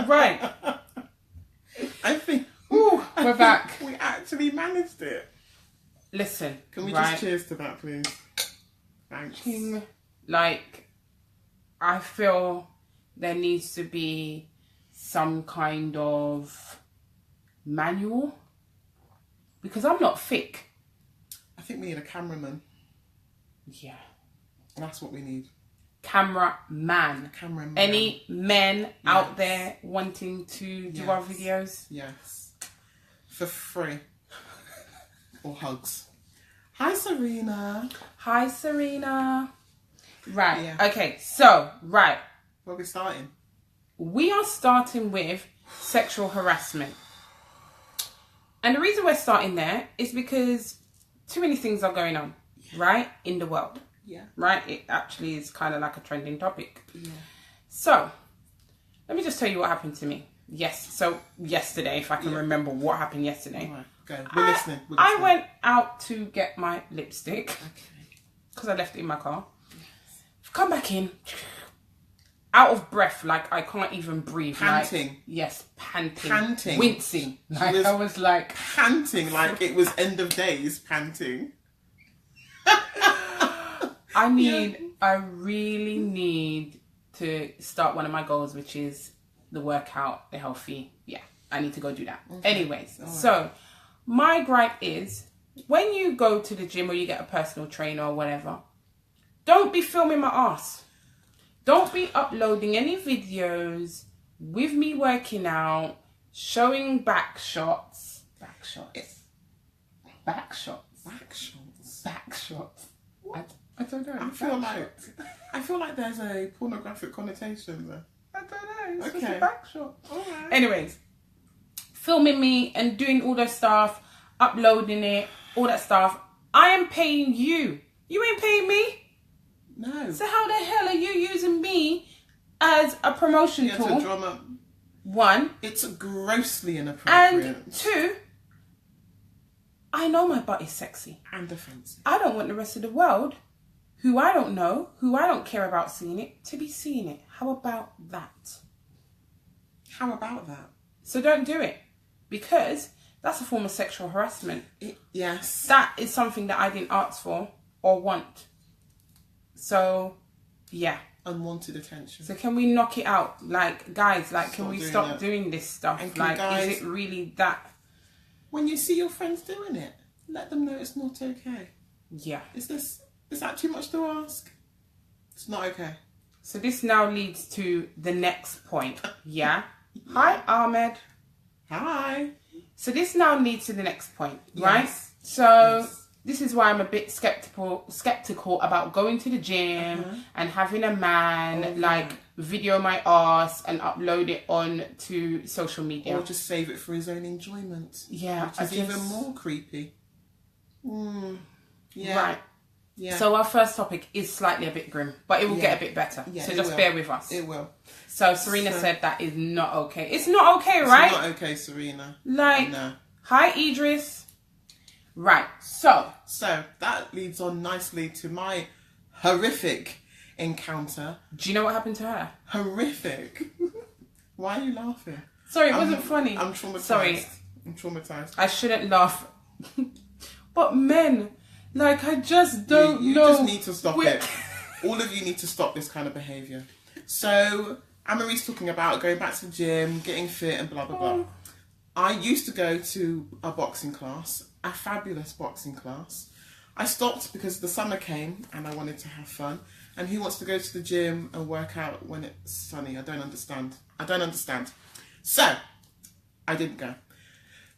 Right. I think We're back. We actually managed it. Listen. Can we just cheers to that, please? Thanks. Like, I feel there needs to be some kind of manual because I'm not thick. I think we need a cameraman. Yeah. That's what we need. Cameraman. Any men out there wanting to do our videos? Yes. For free. Or hugs. Hi, Serena. Hi, Serena. Right. Yeah. Okay. So, right. Where are we starting? We are starting with sexual harassment. And the reason we're starting there is because too many things are going on, right, in the world. Yeah. Right? It actually is kind of like a trending topic. Yeah. So, let me just tell you what happened to me. Yes. So, yesterday, if I can remember what happened yesterday. All right. Go. We're listening. I went out to get my lipstick. Okay. Because I left it in my car. Yes. Come back in. Out of breath, like I can't even breathe. Panting. Like, yes, panting. Panting. Wincing. Like I was like... Panting, like it was end of days panting. I really need to start one of my goals, which is the workout, the healthy. Yeah, I need to go do that. Okay. Anyways, so my gripe is when you go to the gym or you get a personal trainer or whatever, don't be filming my ass. Don't be uploading any videos with me working out, showing back shots. Back shots. Back shots. Back shots. Back shots. I don't know. I feel like there's a pornographic connotation there. I don't know. It's okay. just a back shot. All right. Anyways, filming me and doing all that stuff, uploading it, all that stuff. I am paying you. You ain't paying me. No. So how the hell are you using me as a promotion tool? To drum up. One. It's grossly inappropriate. And two, I know my butt is sexy. And offensive. I don't want the rest of the world, who I don't know, who I don't care about seeing it, to be seeing it. How about that? How about that? So don't do it. Because that's a form of sexual harassment. Yes. That is something that I didn't ask for or want. So, yeah. Unwanted attention. So can we knock it out? Like, guys, like, can we stop doing this stuff? And like, guys, is it really that? When you see your friends doing it, let them know it's not okay. Yeah. Is that too much to ask? It's not okay. So this now leads to the next point. Yeah. Hi, Ahmed. Hi. So this now leads to the next point, right? So this is why I'm a bit skeptical about going to the gym and having a man video my ass and upload it on to social media. Or just save it for his own enjoyment. Yeah. Which is even more creepy. Yeah. Right. Yeah. So our first topic is slightly a bit grim, but it will get a bit better. Yeah, so just bear with us. It will. So Serena said that is not okay. It's not okay, right? It's not okay, Serena. Like, no. Hi, Idris. Right. So that leads on nicely to my horrific encounter. Do you know what happened to her? Horrific. Why are you laughing? Sorry, it wasn't funny. I'm traumatized. Sorry. I'm traumatized. I shouldn't laugh. But men, like, I just don't know. You just need to stop it. All of you need to stop this kind of behaviour. So, Anne-Marie's talking about going back to the gym, getting fit and blah, blah, blah. I used to go to a boxing class, a fabulous boxing class. I stopped because the summer came and I wanted to have fun. And who wants to go to the gym and work out when it's sunny? I don't understand. So, I didn't go.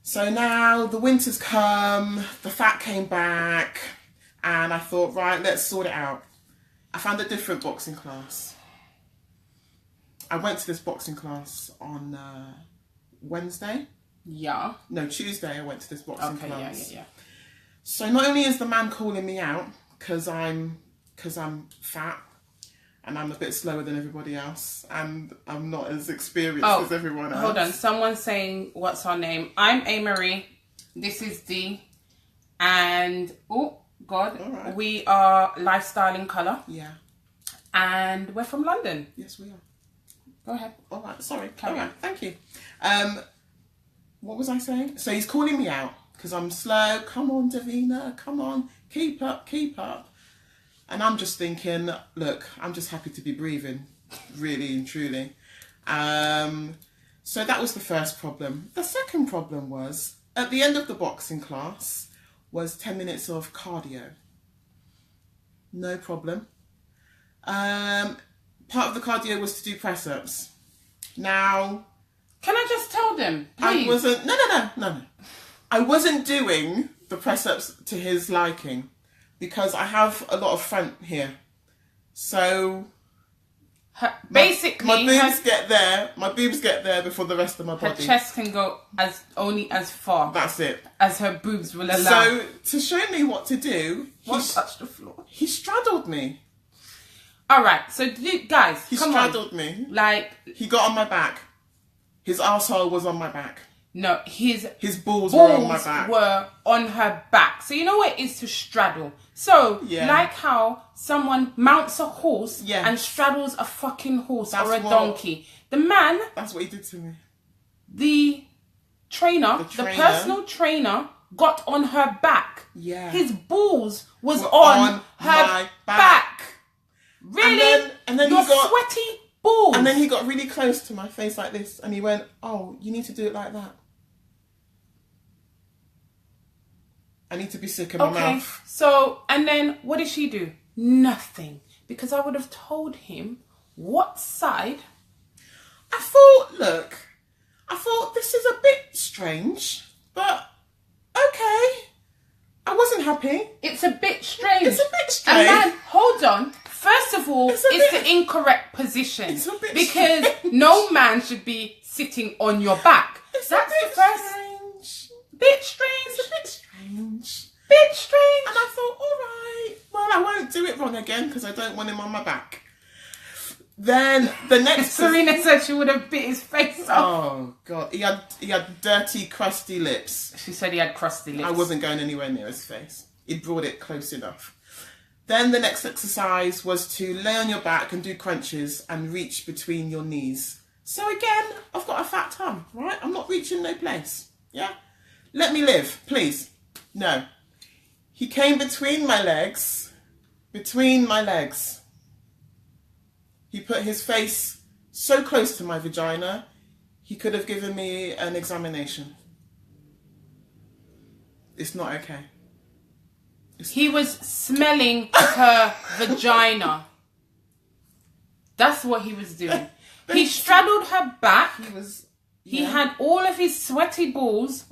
So now the winter's come, the fat came back, and I thought, right, let's sort it out. I found a different boxing class. I went to this boxing class on Wednesday. Yeah. No, Tuesday I went to this boxing class. Yeah. So not only is the man calling me out because I'm fat and I'm a bit slower than everybody else and I'm not as experienced as everyone else. Hold on, someone's saying what's our name? I'm A-Marie. This is Dee. And we are Lifestyle in Colour. Yeah. And we're from London. Yes, we are. Go ahead. All right, sorry. Carry All on. right, thank you. What was I saying? So he's calling me out because I'm slow. Come on, Davina, come on, keep up, keep up. And I'm just thinking, look, I'm just happy to be breathing, really and truly. So that was the first problem. The second problem was, at the end of the boxing class, was 10 minutes of cardio. No problem. Part of the cardio was to do press-ups. Now... Can I just tell them, please? I wasn't... No. I wasn't doing the press-ups to his liking because I have a lot of front here. So... basically... My boobs get there before the rest of my body. Her chest can go only as far. That's it. As her boobs will allow. So, to show me what to do... touch the floor. He straddled me. Alright, so guys, He come straddled on. me. Like... He got on my back. His arsehole was on my back. No, his balls were on my back. Were on her back. So you know what it is to straddle. So, Yeah. like how someone mounts a horse Yes. and straddles a fucking horse That's or a what- donkey. The man, That's what he did to me. the trainer, the personal trainer, got on her back. Yeah. His balls was Were on on her my back. back. Really? And then your he got... sweaty balls. And then he got really close to my face like this. And he went, oh, you need to do it like that. I need to be sick in my mouth. So, and then what did she do? Nothing. Because I would have told him what side. I thought this is a bit strange, but okay. I wasn't happy. It's a bit strange. It's a bit strange. And man, hold on. First of all, it's the incorrect position. It's a bit because strange. no man should be sitting on your back. It's That's a bit the first strange. bit strange. It's a bit strange. Bit strange. And I thought, all right, well, I won't do it wrong again because I don't want him on my back. Then the next... Serena said she would have bit his face off. Oh, God. He had dirty, crusty lips. She said he had crusty lips. I wasn't going anywhere near his face. He'd brought it close enough. Then the next exercise was to lay on your back and do crunches and reach between your knees. So again, I've got a fat tongue, right? I'm not reaching no place. Yeah? Let me live, please. No. He came between my legs. Between my legs. He put his face so close to my vagina, he could have given me an examination. It's not okay. He was smelling her vagina. That's what he was doing. He straddled her back. He had all of his sweaty balls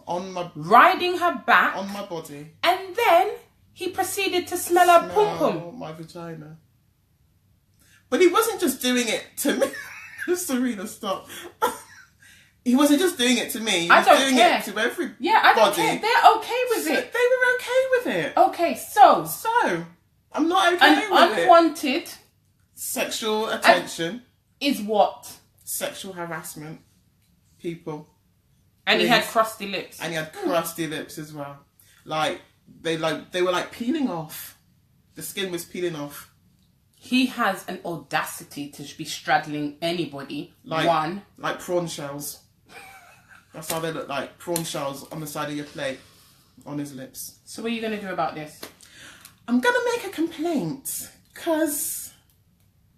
riding her back. On my body. And then he proceeded to smell her pum-pum. My vagina. But he wasn't just doing it to me. Serena, stop. He wasn't just doing it to me. He was doing it to everybody. Yeah, I don't care. They're okay with it. They were okay with it. Okay, so I'm not okay with it. Unwanted sexual attention is what? Sexual harassment. People. And he had crusty lips. And he had crusty lips as well. They were like peeling off. The skin was peeling off. He has an audacity to be straddling anybody. Like prawn shells. That's how they look like. Prawn shells on the side of your plate. On his lips. So what are you going to do about this? I'm going to make a complaint. Because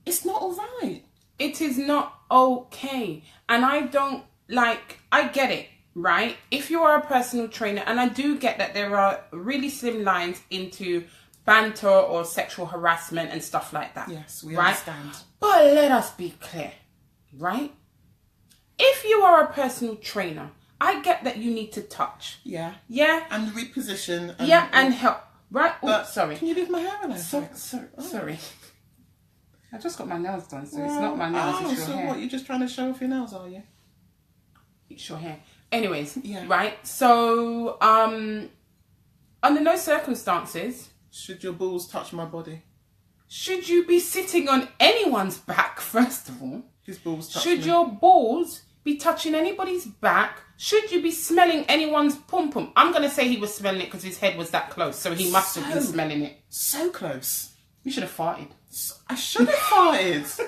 it's not alright. It is not okay. And I don't I get it, right? If you are a personal trainer, and I do get that there are really slim lines into banter or sexual harassment and stuff like that. Yes, we understand. But let us be clear, right? If you are a personal trainer, I get that you need to touch. Yeah. Yeah. And reposition. And help. Right? Oh, sorry. Can you leave my hair alone? Sorry. I just got my nails done, so it's not my nails, it's your hair. What, you're just trying to show off your nails, are you? It's your hair. Anyways, yeah. Right? So, under no circumstances... should your balls touch my body? Should you be sitting on anyone's back, first of all? His balls touch Should your balls be touching anybody's back? Should you be smelling anyone's pum-pum? I'm going to say he was smelling it because his head was that close, so he must have been smelling it. So close. You should have farted. I should have farted.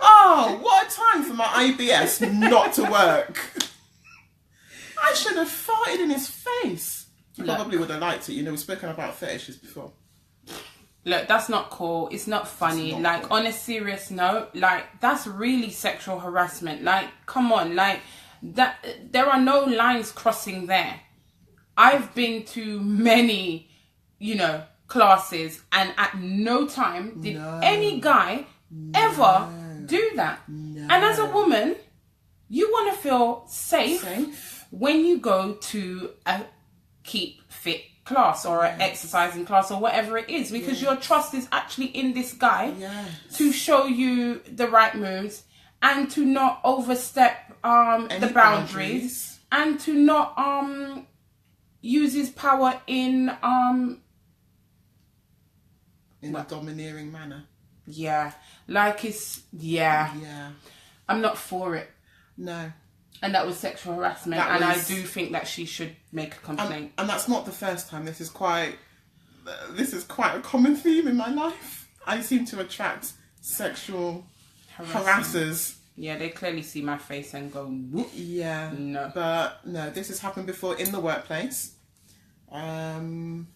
Oh, what a time for my IBS not to work. I should have farted in his face. He probably would have liked it. You know, we've spoken about fetishes before. Look, that's not cool. It's not funny. Like, on a serious note, like, that's really sexual harassment. Like, come on, like, that. There are no lines crossing there. I've been to many, you know, classes, and at no time did any guy ever do that. No. And as a woman, you want to feel safe when you go to a keep fit class or an exercising class or whatever it is, because your trust is actually in this guy to show you the right moves and to not overstep the boundaries and to not use his power in a domineering manner. Like it's I'm not for it. No. And that was sexual harassment, and I do think that she should make a complaint. And that's not the first time. This is quite a common theme in my life. I seem to attract sexual harassers. Yeah, they clearly see my face and go, whoop. Yeah. No. But no, this has happened before in the workplace. And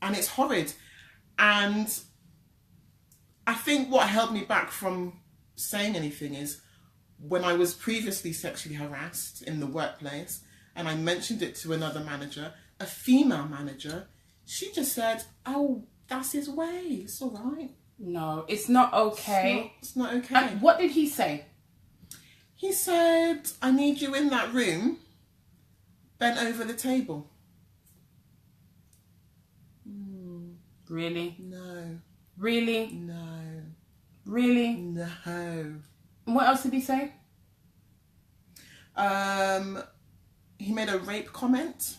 it's horrid. And I think what held me back from saying anything is when I was previously sexually harassed in the workplace and I mentioned it to another manager, a female manager, she just said, oh, that's his way. It's all right. No, it's not okay. It's not okay. What did he say? He said, I need you in that room, bent over the table. Really? No. Really? No. Really? No. What else did he say? He made a rape comment.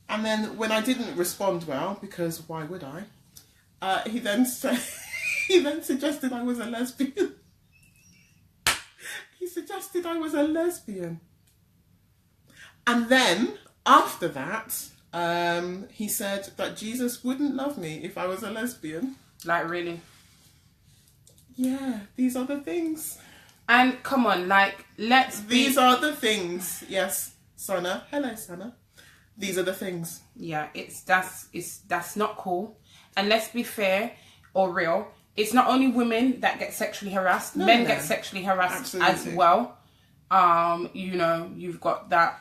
And then when I didn't respond well, because why would I? He then suggested I was a lesbian. He suggested I was a lesbian. And then, after that, he said that Jesus wouldn't love me if I was a lesbian. Like, really? Yeah, these are the things. And come on, like, These are the things. Yes, Sana. Hello, Sana. These are the things. Yeah, that's not cool. And let's be fair or real. It's not only women that get sexually harassed. Men get sexually harassed as well. You know, you've got that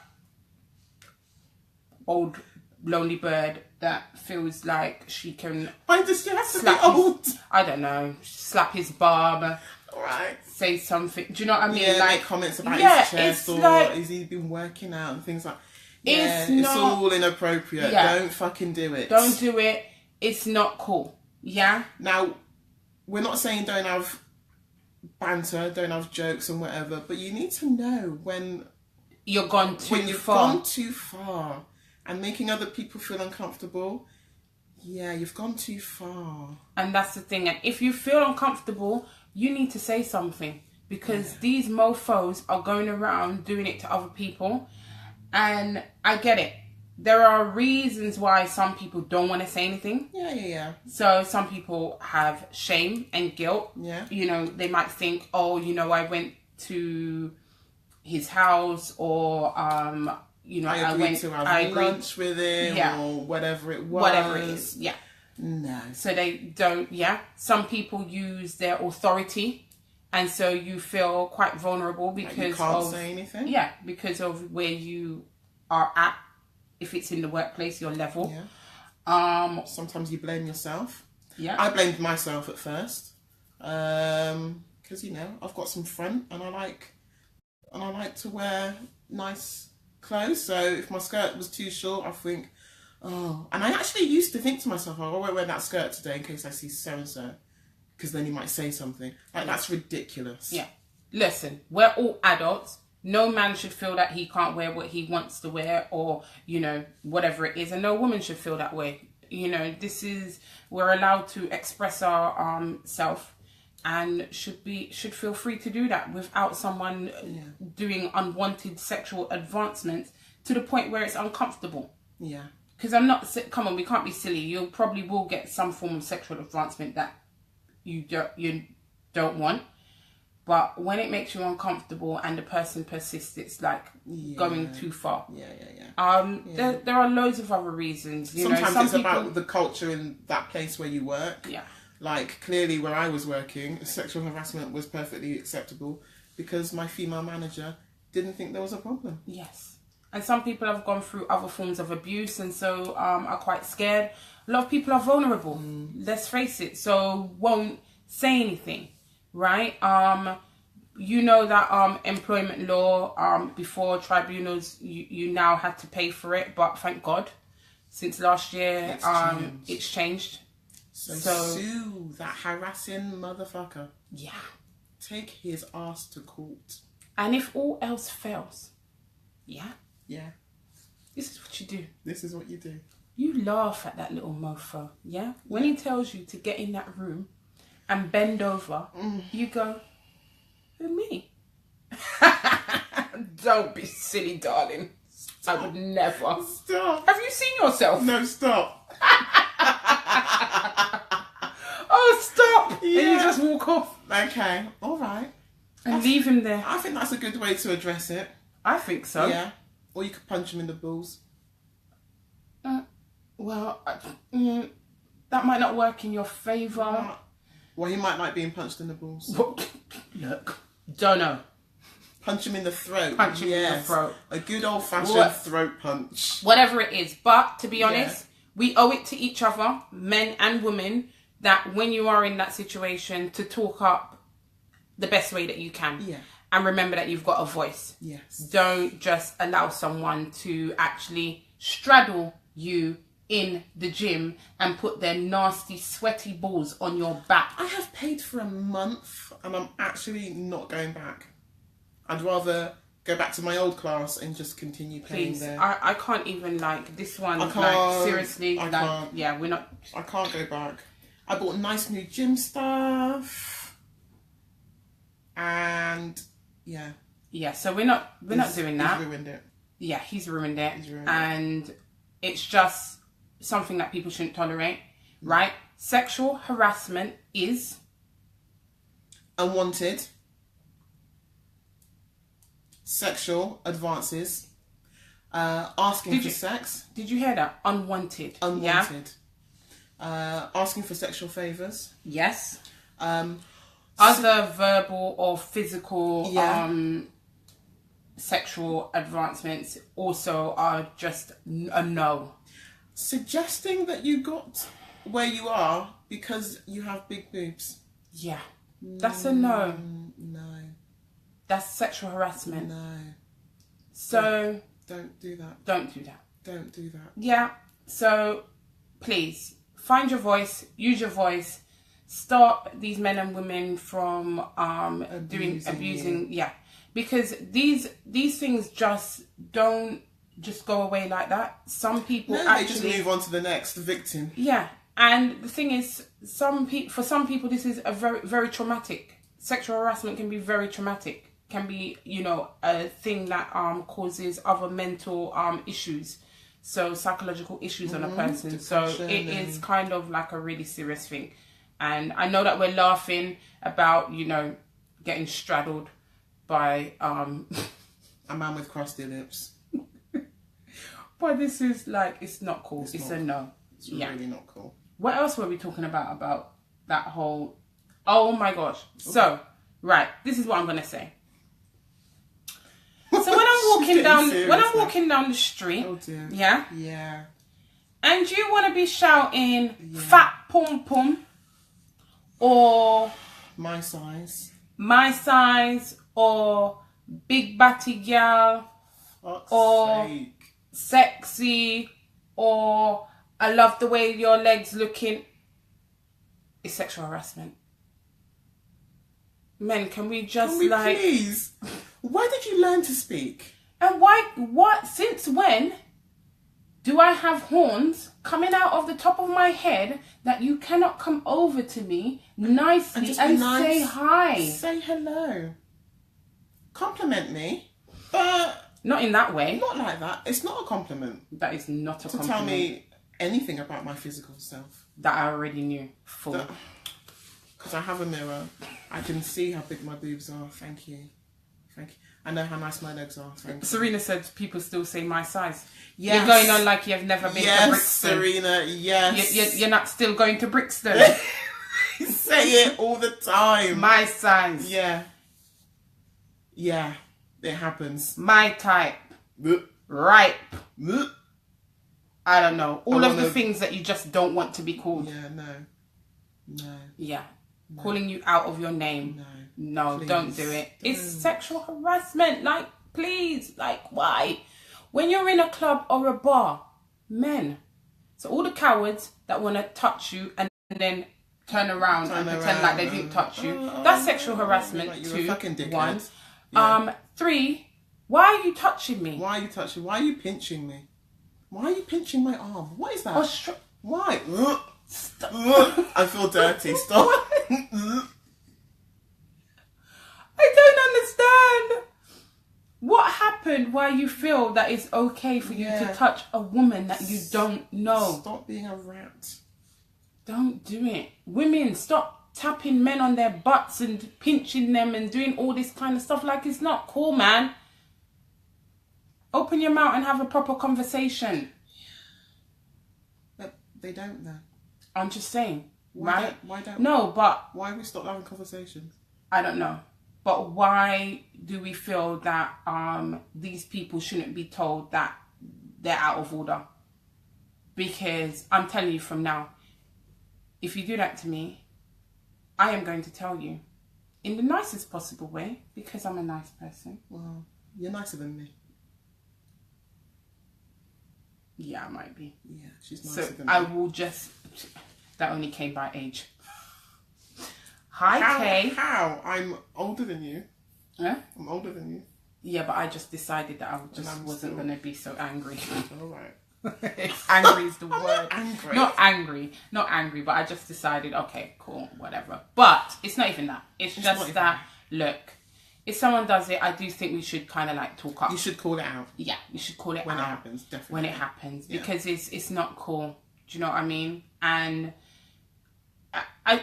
old lonely bird that feels like she can. Why does she have to be old? I don't know. Slap his barb. Right. Say something. Do you know what I mean? Yeah, like make comments about his chest or has he been working out and things like. Yeah, it's all inappropriate. Yeah. Don't fucking do it. Don't do it. It's not cool. Yeah. Now, we're not saying don't have banter, don't have jokes and whatever, but you need to know when you've gone too far and making other people feel uncomfortable. Yeah, you've gone too far. And that's the thing. And if you feel uncomfortable, you need to say something, because these mofos are going around doing it to other people. And I get it. There are reasons why some people don't want to say anything. Yeah. So some people have shame and guilt. Yeah. You know, they might think, oh, you know, I went to his house, or you know, I went to have lunch with him, or whatever it was. Whatever it is, yeah. No. So they don't, Some people use their authority, and so you feel quite vulnerable because you can't say anything. Yeah, because of where you are at. If it's in the workplace, your level. Yeah. Sometimes you blame yourself. Yeah. I blamed myself at first, because you know I've got some front, and I like to wear nice clothes. So if my skirt was too short, I think, oh. And I actually used to think to myself, oh, I won't wear that skirt today in case I see so and so, because then he might say something. Like, that's ridiculous. Yeah. Listen, we're all adults. No man should feel that he can't wear what he wants to wear, or, you know, whatever it is. And no woman should feel that way. You know, we're allowed to express our self, and should feel free to do that without someone doing unwanted sexual advancements to the point where it's uncomfortable. Yeah. Because I'm not, come on, we can't be silly. You probably will get some form of sexual advancement that you don't want. But when it makes you uncomfortable and the person persists, it's like going too far. There are loads of other reasons. Sometimes it's about the culture in that place where you work. Yeah. Like, clearly where I was working, sexual harassment was perfectly acceptable because my female manager didn't think there was a problem. Yes. And some people have gone through other forms of abuse and so are quite scared. A lot of people are vulnerable, let's face it, so won't say anything, right? You know that employment law, before tribunals, you now had to pay for it, but thank God, since last year, it's changed. So sue that harassing motherfucker. Yeah. Take his ass to court. And if all else fails, yeah, this is what you do. This is what you do. You laugh at that little mofo, yeah? When he tells you to get in that room and bend over, you go, who, me? Don't be silly, darling. Stop. I would never. Stop. Have you seen yourself? No, stop. Oh, stop. Yeah. And you just walk off. Okay, all right. And leave him there. I think that's a good way to address it. I think so. Yeah. Or you could punch him in the balls. Well, that might not work in your favour. Well, he might like being punched in the balls. Look, don't know. Punch him in the throat. Punch him in the throat. A good old-fashioned throat punch. Whatever it is. But, to be honest, we owe it to each other, men and women, that when you are in that situation, to talk up the best way that you can. Yeah. And remember that you've got a voice. Yes. Don't just allow someone to actually straddle you in the gym and put their nasty, sweaty balls on your back. I have paid for a month and I'm actually not going back. I'd rather go back to my old class and just continue paying there. I can't even, like, this one, I can't, like, seriously, I like, can't. yeah, we're not... I can't go back. I bought nice new gym stuff. And, yeah. Yeah, so we're not doing that. He's ruined it. Yeah, he's ruined it. It. And it's just something that people shouldn't tolerate, right? Sexual harassment is... unwanted. Sexual advances. Asking for sex. Did you hear that? Unwanted. Unwanted. Yeah? Asking for sexual favours. Yes. Other verbal or physical sexual advancements also are just a no. Suggesting that you got where you are because you have big boobs. Yeah. That's a no. No. That's sexual harassment. No. So... Don't do that. Don't do that. Don't do that. Yeah. So, please, find your voice. Use your voice. Stop these men and women from abusing. Yeah. Because these things just don't just go away like that. Some people they just move on to the next victim. Yeah. And the thing is, for some people, this is a very, very traumatic. Sexual harassment can be very traumatic. Can be, a thing that causes other mental issues. So psychological issues on a person. So it is kind of like a really serious thing. And I know that we're laughing about, getting straddled by a man with crusty lips. But this is like, it's not cool. It's a no. It's really not cool. What else were we talking about that whole... Oh my gosh. Okay. So, right, this is what I'm going to say. So when I'm walking down the street, yeah, and you want to be shouting fat pum pum or my size, or big batty gal, or sexy, or I love the way your legs looking, it's sexual harassment. Men, can we please? Why did you learn to speak? And since when do I have horns coming out of the top of my head that you cannot come over to me nicely and say hi? Say hello. Compliment me. But... not in that way. Not like that. It's not a compliment. That is not a compliment. To tell me anything about my physical self. That I already knew. Full. because I have a mirror. I can see how big my boobs are. Thank you. Thank you. I know how nice my legs are. Thank you. Serena said people still say my size. Yes. You're going on like you've never been to Brixton. Serena, yes. You're not still going to Brixton. Say it all the time. My size. Yeah. Yeah. It happens. My type. Ripe. I don't know. All of the things that you just don't want to be called. Yeah, no. Yeah. No. Calling you out of your name. No, please, don't do it. It's sexual harassment. Like, please. Like, why? When you're in a club or a bar, men. So all the cowards that want to touch you and then turn around and pretend like they didn't touch you. That's sexual harassment. Like you're a fucking dickhead. 1. Yeah. 3, why are you touching me? Why are you touching? Why are you pinching me? Why are you pinching my arm? What is that? Oh, why? Stop. I feel dirty. Stop. I don't understand. What happened why you feel that it's okay for you to touch a woman that you don't know? Stop being a rat. Don't do it. Women, stop tapping men on their butts and pinching them and doing all this kind of stuff. Like, it's not cool, man. Open your mouth and have a proper conversation. But they don't, though. I'm just saying. Why don't No, but... Why have we stopped having conversations? I don't know. But why do we feel that these people shouldn't be told that they're out of order? Because I'm telling you from now, if you do that to me, I am going to tell you in the nicest possible way, because I'm a nice person. Well, you're nicer than me. Yeah, I might be. Yeah, she's nicer than me. I will just... That only came by age. Hi, Kay. How? I'm older than you. Huh? I'm older than you. Yeah, but I just decided that I wasn't going to be so angry. All right. Angry is the word. Angry. Not angry, but I just decided, okay, cool, whatever. But it's not even that. It's just that, look, if someone does it, I do think we should kind of like talk up. You should call it out. Yeah, we should call it out. When it happens, definitely. When it happens, because it's not cool. Do you know what I mean? And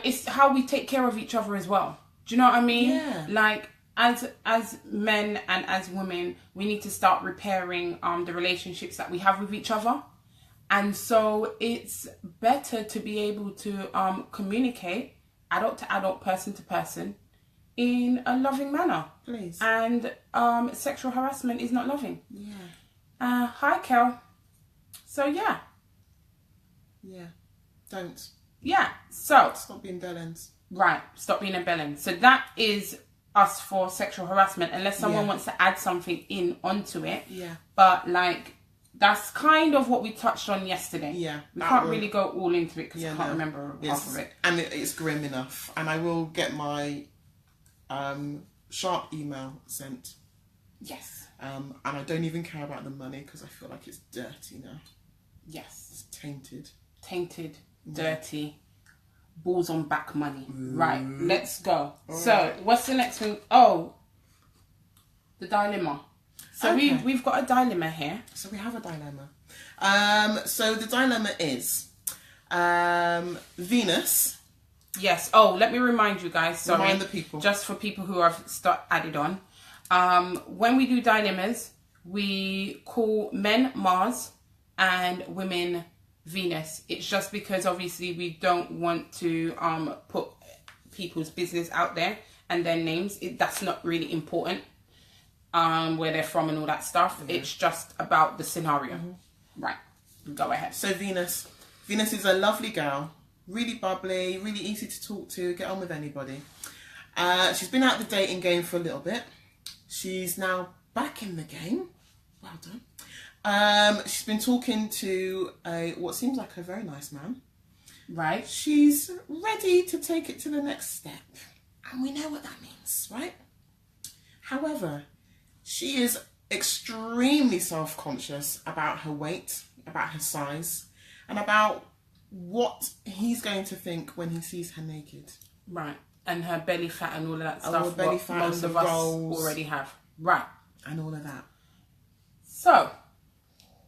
it's how we take care of each other as well. Do you know what I mean? Yeah. Like, as men and as women, we need to start repairing the relationships that we have with each other. And so it's better to be able to communicate adult to adult, person to person in a loving manner. Please. And sexual harassment is not loving. Yeah. Hi, Kel. So, yeah. Yeah. Don't. Yeah. So. Stop being bellends. Right. Stop being a bellend. So that is us for sexual harassment, unless someone wants to add something in onto it. Yeah. But like, that's kind of what we touched on yesterday. Yeah. We can't really go all into it because I can't remember half of it. And it's grim enough. And I will get my sharp email sent. Yes. And I don't even care about the money because I feel like it's dirty now. Yes. It's tainted. Tainted, dirty, balls on back money. Right, let's go. All so, right. What's the next thing? Oh, the dilemma. So we've got a dilemma here. So we have a dilemma. So the dilemma is Venus. Yes. Oh, let me remind you guys. Sorry. Remind the people. Just for people who have added on. When we do dilemmas, we call men Mars and women Venus. It's just because obviously we don't want to put people's business out there and their names. That's not really important. Where they're from and all that stuff. Mm-hmm. It's just about the scenario. Mm-hmm. Right. Go ahead. So Venus is a lovely girl, really bubbly, really easy to talk to, get on with anybody. She's been out the dating game for a little bit. She's now back in the game. Well done. She's been talking to what seems like a very nice man. Right. She's ready to take it to the next step. And we know what that means, right? However, she is extremely self-conscious about her weight, about her size, and about what he's going to think when he sees her naked. Right. And her belly fat and all of that stuff. Her belly fat, most of us already have. Right. And all of that. So,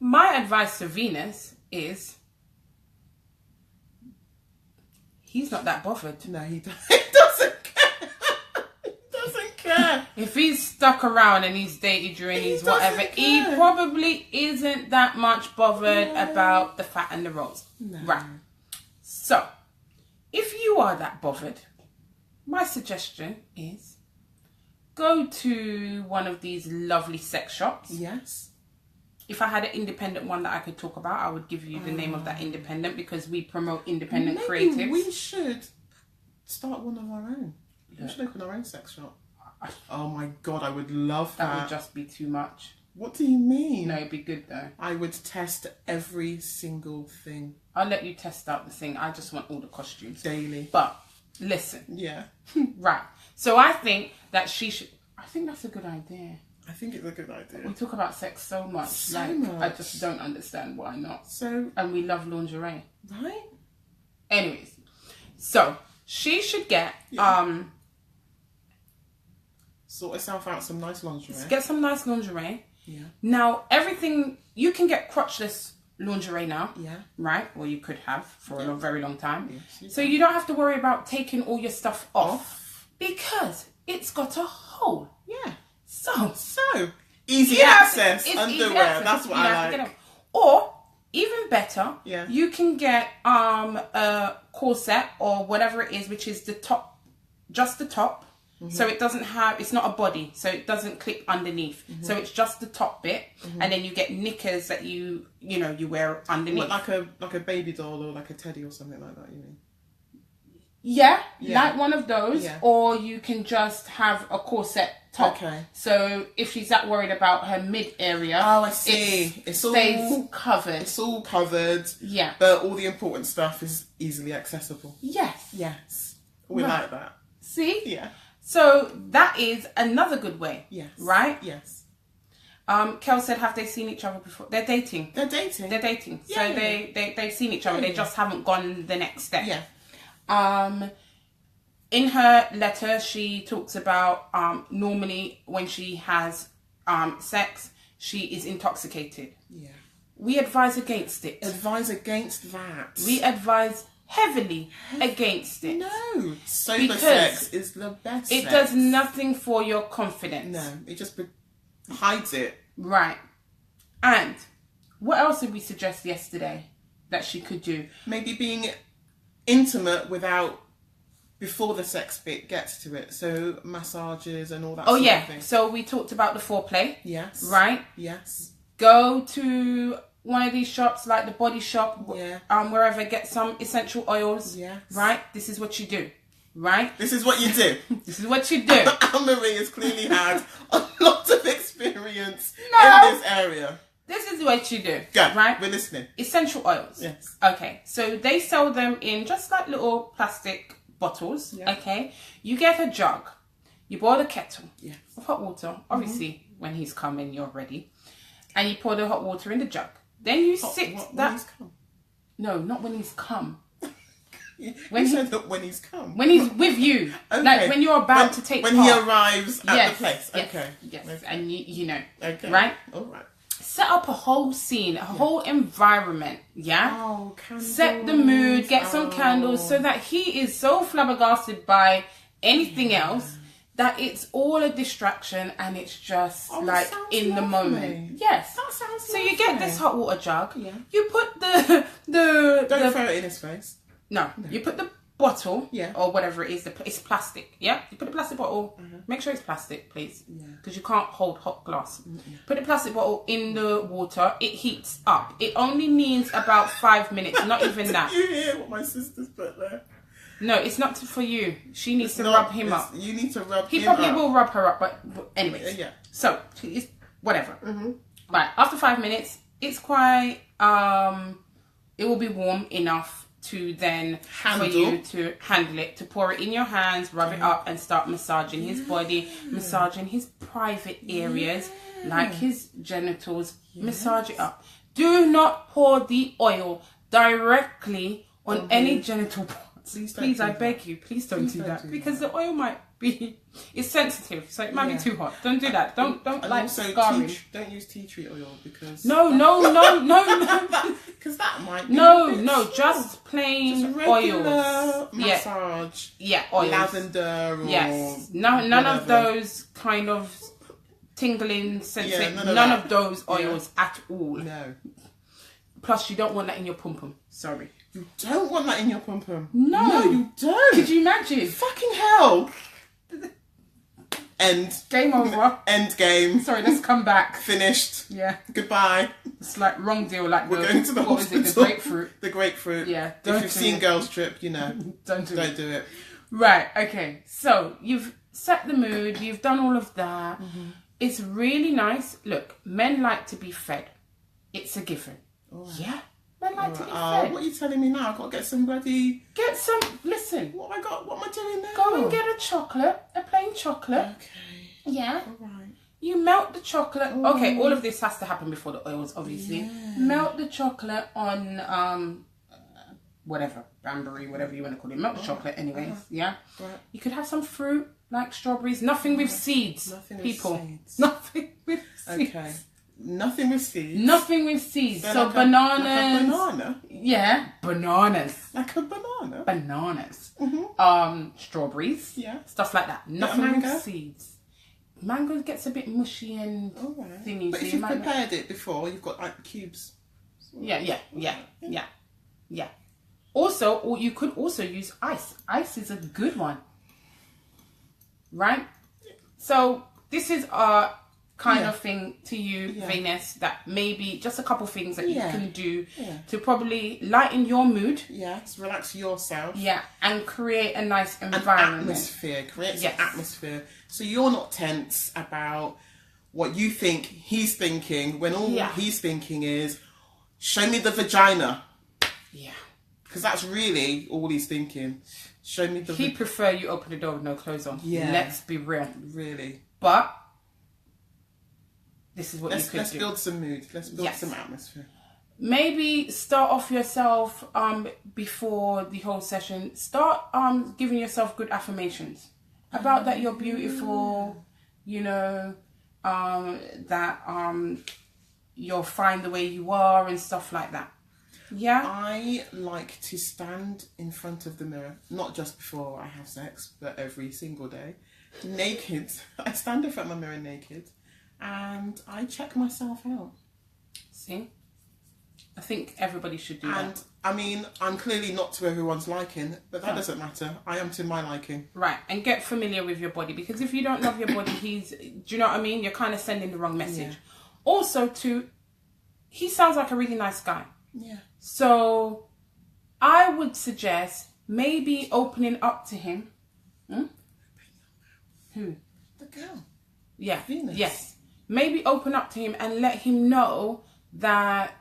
my advice to Venus is he's not that bothered. No, he doesn't care. He doesn't care. If he's stuck around and he's dated you and he's whatever, he probably isn't that much bothered about the fat and the rolls. No. Right. So, if you are that bothered, my suggestion is go to one of these lovely sex shops. Yes. If I had an independent one that I could talk about, I would give you the name of that independent, because we promote independent creatives. We should start one of our own. Yeah. We should open our own sex shop. Oh my God, I would love that. That would just be too much. What do you mean? No, it'd be good though. I would test every single thing. I'll let you test out the thing. I just want all the costumes. Daily. But, listen. Yeah. Right. So I think that she should... I think that's a good idea. I think it's a good idea. We talk about sex so much. So like, much. I just don't understand why not. So... And we love lingerie. Right? Anyways. So, she should get... Sort herself out some nice lingerie. Get some nice lingerie. Yeah. Now, everything... You can get crotchless lingerie now. Yeah. Right? Or you could have for a very long time. Yes, so you don't have to worry about taking all your stuff off. Because it's got a hole. Yeah. So easy access underwear. Easy access. That's what I like. Or even better, yeah, you can get a corset or whatever it is, which is the top, just the top. Mm-hmm. So it doesn't have, it's not a body, so it doesn't clip underneath. Mm-hmm. So it's just the top bit, and then you get knickers that you wear underneath. What, like a baby doll or like a teddy or something like that, you mean? Yeah, like one of those. Yeah. Or you can just have a corset top. Okay. So if she's that worried about her mid area, oh, I see. It stays all covered. It's all covered. Yeah. But all the important stuff is easily accessible. Yes. Yes. We like that. See? Yeah. So that is another good way. Yes. Right? Yes. Kel said, have they seen each other before? They're dating. They're dating. Yeah. So they've seen each other. They just haven't gone the next step. Yeah. In her letter, she talks about normally when she has sex, she is intoxicated. Yeah. We advise against it. Advise against that. We advise heavily against it. No. Sober sex is the best It sex. does nothing for your confidence. No. It just hides it. Right. And what else did we suggest yesterday that she could do? Maybe being intimate before the sex bit gets to it. So massages and all that sort of thing. So we talked about the foreplay. Yes. Right? Yes. Go to one of these shops like the Body Shop. Yeah. Wherever, get some essential oils. Yes. Right? This is what you do. Right? This is what you do. This is what you do. Anne-Marie has clearly had a lot of experience in this area. This is what you do. Go. Right? We're listening. Essential oils. Yes. Okay. So they sell them in just like little plastic bottles. Yeah. Okay. You get a jug. You boil the kettle of hot water. Obviously, when he's come in, you're ready. And you pour the hot water in the jug. Then you When he's come? No, not when he's come. When you said that when he's come. When he's with you. Okay. Like when you're about to take when part. he arrives at the place. Yes, okay. Yes. Okay. And you know. Okay. Right? All right. Set up a whole scene, a whole environment. Yeah? Oh, candles. Set the mood, get some candles so that he is so flabbergasted by anything else that it's all a distraction and it's just like in the moment. Yes. That sounds so you get this hot water jug. Yeah. You put Don't throw it in his face. No. You put the bottle or whatever it is. It's plastic. Yeah. You put the plastic bottle. Make sure it's plastic, please. Yeah. Because you can't hold hot glass. Put the plastic bottle in the water. It heats up. It only needs about 5 minutes. Not even that. Did you hear what my sister's put there? No, it's not for you. She needs to rub him up. You need to rub him up. He probably will rub her up, but anyways. Yeah. So, it's whatever. Right, after 5 minutes, it's quite, it will be warm enough to then, for you to handle it, to pour it in your hands, rub it up and start massaging his body, massaging his private areas, like his genitals, massage it up. Do not pour the oil directly on any genital part. Please, I beg you, please don't do that. Because the oil might It's sensitive, so it might be too hot. Don't do that. Don't and like also scarring. don't use tea tree oil because No. because that might be Just plain just regular oils. massage. Yeah, oils. Lavender or Yes. None of those kind of tingling sensation. None of those oils at all. No. Plus, you don't want that in your pum pum. Sorry. You don't want that in your pum pum. No, you don't. Could you imagine? Fucking hell. Game over. End game. Sorry, let's come back. Finished. Yeah. Goodbye. It's like wrong deal. Like we're going to the hospital. The grapefruit. The grapefruit. Yeah. If you've seen Girls Trip, you know. Don't do it. Right. Okay. So you've set the mood. You've done all of that. Mm-hmm. It's really nice. Look, men like to be fed. It's a given. Right. Yeah. Men like to be fed. What are you telling me now? I've got to get some bloody... Listen. What have I got? What am I doing now? Go and get a plain chocolate. Okay. Yeah. All right. You melt the chocolate. Ooh. Okay, all of this has to happen before the oils, obviously. Yeah. Melt the chocolate on whatever, Banbury, whatever you want to call it. Melt the chocolate anyways, yeah? Right. You could have some fruit, like strawberries. Nothing with seeds, people. Nothing with seeds. Okay. Nothing with seeds. Nothing with seeds. So like bananas. Like a banana? Yeah, bananas. Like a banana? Bananas. Mm-hmm. Strawberries. Yeah. Stuff like that. Nothing with seeds. Mango gets a bit mushy and thingy. But if you've prepared it before, you've got like cubes. Yeah. Also, or you could also use ice. Ice is a good one. Right? So this is a kind of thing to you, Venus, that maybe just a couple things that you can do to probably lighten your mood. Yes, relax yourself. Yeah, and create a nice environment. Atmosphere. Create some atmosphere. So you're not tense about what you think he's thinking when all he's thinking is, show me the vagina. Yeah. Because that's really all he's thinking. Show me the He'd prefer you open the door with no clothes on. Yeah. Let's be real. Really. But this is what you could do. Let's build some mood. Let's build some atmosphere. Maybe start off yourself before the whole session. Start giving yourself good affirmations about that you're beautiful, you know, that you're fine the way you are and stuff like that. Yeah. I like to stand in front of the mirror, not just before I have sex, but every single day, naked. I stand in front of my mirror naked. And I check myself out. See? I think everybody should do that. And, I mean, I'm clearly not to everyone's liking, but that doesn't matter. I am to my liking. Right. And get familiar with your body. Because if you don't love your body, do you know what I mean? You're kind of sending the wrong message. Yeah. Also, he sounds like a really nice guy. Yeah. So, I would suggest maybe opening up to him. Who? The girl. Yeah. Venus. Yes. Maybe open up to him and let him know that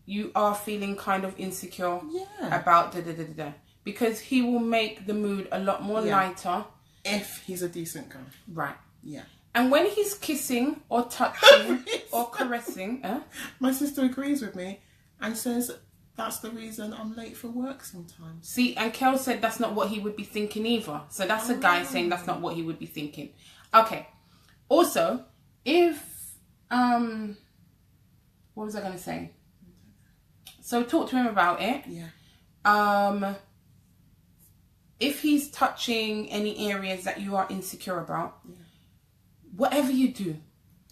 you are feeling kind of insecure about da-da-da-da-da. Because he will make the mood a lot more lighter. If he's a decent guy. Right. Yeah. And when he's kissing or touching or caressing... My sister agrees with me and says that's the reason I'm late for work sometimes. See, and Kel said that's not what he would be thinking either. So that's a guy saying that's not what he would be thinking. Okay. Also... If, what was I going to say? So talk to him about it. Yeah. If he's touching any areas that you are insecure about, whatever you do,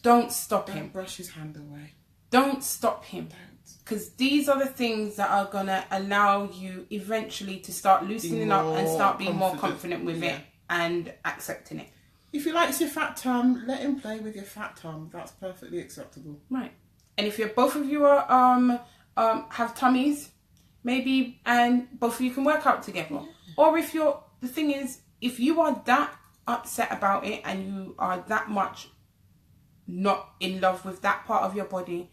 don't stop him. Don't brush his hand away. Don't stop him. Because these are the things that are going to allow you eventually to start loosening up and start being more confident with it and accepting it. If he likes your fat tum, let him play with your fat tum. That's perfectly acceptable. Right. And if both of you are have tummies, maybe, and both of you can work out together. Yeah. Or the thing is, if you are that upset about it and you are that much not in love with that part of your body,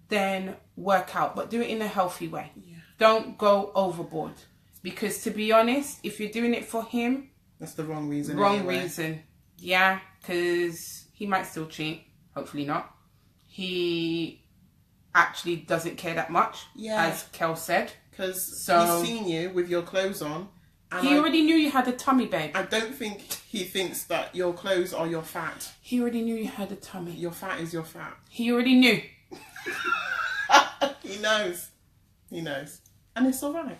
then work out, but do it in a healthy way. Yeah. Don't go overboard. Because to be honest, if you're doing it for him, that's the wrong reason. Wrong reason. Yeah, because he might still cheat. Hopefully not. He actually doesn't care that much, as Kel said. Because he's seen you with your clothes on And He already knew you had a tummy, babe. I don't think he thinks that your clothes are your fat. He already knew you had a tummy. Your fat is your fat. He already knew. He knows. He knows. And it's all right.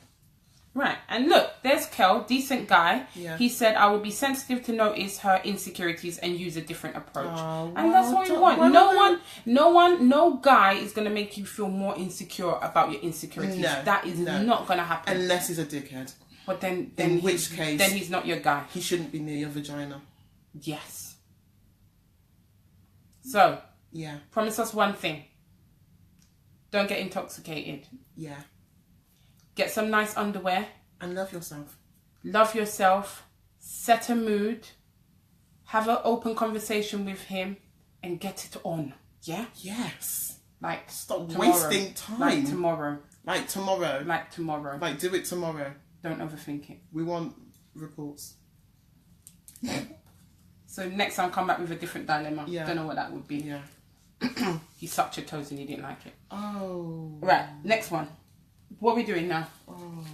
Right, and look, there's Kel, decent guy. Yeah. He said, I will be sensitive to notice her insecurities and use a different approach. Oh, and that's what we want. No guy is going to make you feel more insecure about your insecurities. No, that is not going to happen. Unless he's a dickhead. But then in which case, then he's not your guy. He shouldn't be near your vagina. Yes. So, yeah. Promise us one thing. Don't get intoxicated. Yeah. Get some nice underwear. And love yourself. Love yourself. Set a mood. Have an open conversation with him. And get it on. Yeah? Yes. Like, stop tomorrow. wasting time. Like tomorrow. Like tomorrow. Like tomorrow. Like, do it tomorrow. Don't overthink it. We want reports. So next time, come back with a different dilemma. Yeah. Don't know what that would be. Yeah. You sucked your toes and you didn't like it. Oh. Right, next one. What are we doing now? Oh.